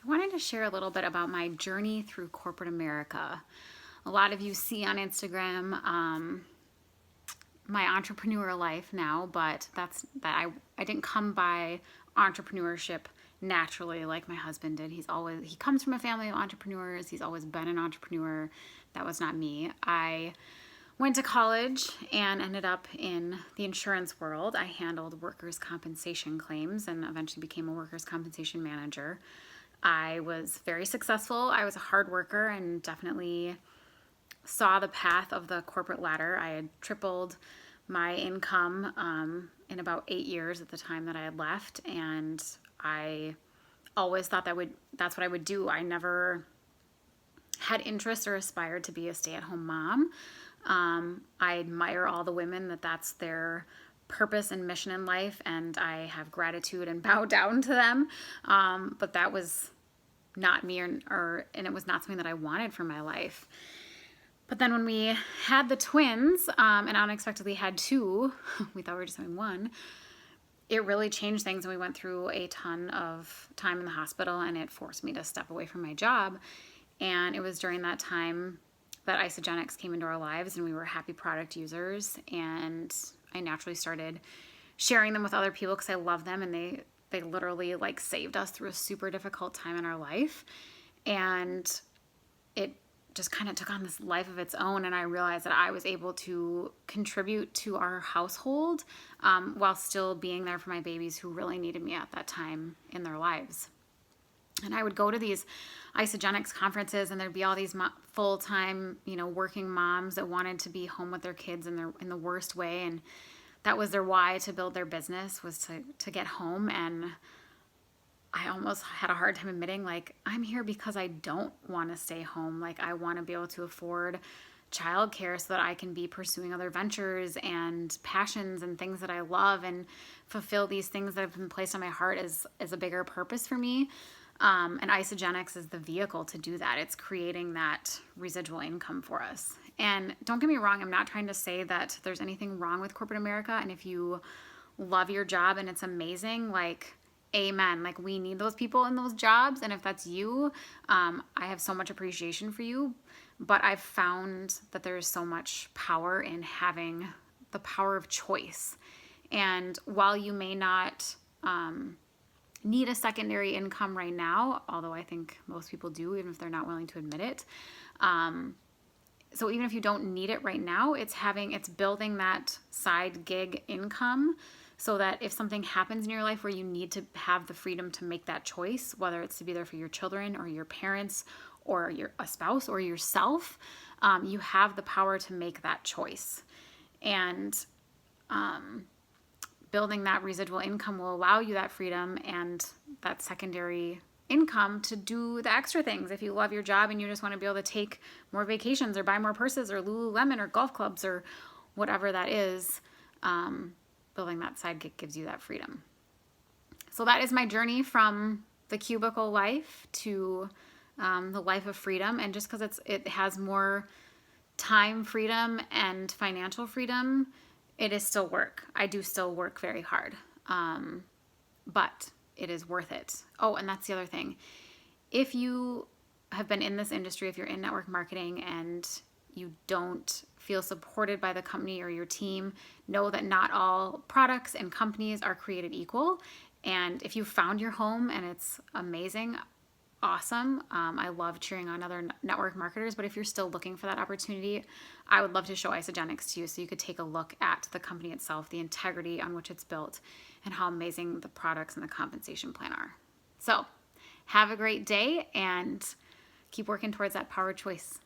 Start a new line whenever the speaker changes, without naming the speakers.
I wanted to share a little bit about my journey through corporate America. A lot of you see on Instagram my entrepreneur life now, but I didn't come by entrepreneurship naturally like my husband did. He comes from a family of entrepreneurs. He's always been an entrepreneur. That was not me. I went to college and ended up in the insurance world. I handled workers' compensation claims and eventually became a workers' compensation manager. I was very successful. I was a hard worker and definitely saw the path of the corporate ladder. I had tripled my income in about 8 years at the time that I had left, and I always thought that's what I would do. I never had interest or aspired to be a stay-at-home mom. I admire all the women that's their purpose and mission in life, and I have gratitude and bow down to them. But that was not me, and it was not something that I wanted for my life. But then when we had the twins, and unexpectedly had two, we thought we were just having one, it really changed things, and we went through a ton of time in the hospital, and it forced me to step away from my job. And it was during that time that Isogenics came into our lives, and we were happy product users, and I naturally started sharing them with other people because I love them, and they literally like saved us through a super difficult time in our life. And it just kind of took on this life of its own, and I realized that I was able to contribute to our household while still being there for my babies who really needed me at that time in their lives. And I would go to these Isogenics conferences, and there'd be all these full-time, working moms that wanted to be home with their kids in the worst way, and that was their why to build their business, was to get home. And I almost had a hard time admitting, like, I'm here because I don't want to stay home. Like, I want to be able to afford childcare so that I can be pursuing other ventures and passions and things that I love, and fulfill these things that have been placed on my heart as a bigger purpose for me. And Isogenics is the vehicle to do that. It's creating that residual income for us. And don't get me wrong, I'm not trying to say that there's anything wrong with corporate America. And if you love your job and it's amazing, like, amen. Like, we need those people in those jobs. And if that's you, I have so much appreciation for you. But I've found that there's so much power in having the power of choice. And while you may not need a secondary income right now, although I think most people do, even if they're not willing to admit it. So even if you don't need it right now, it's building that side gig income, so that if something happens in your life where you need to have the freedom to make that choice, whether it's to be there for your children or your parents or a spouse or yourself, you have the power to make that choice. And building that residual income will allow you that freedom and that secondary income to do the extra things. If you love your job and you just want to be able to take more vacations or buy more purses or Lululemon or golf clubs or whatever that is, building that side gig gives you that freedom. So that is my journey from the cubicle life to the life of freedom. And just because it has more time freedom and financial freedom, it is still work. I do still work very hard, but it is worth it. Oh, and that's the other thing. If you have been in this industry, if you're in network marketing and you don't feel supported by the company or your team, know that not all products and companies are created equal. And if you found your home and it's amazing, awesome. I love cheering on other network marketers, but if you're still looking for that opportunity, I would love to show Isogenics to you so you could take a look at the company itself, the integrity on which it's built, and how amazing the products and the compensation plan are. So have a great day and keep working towards that power choice.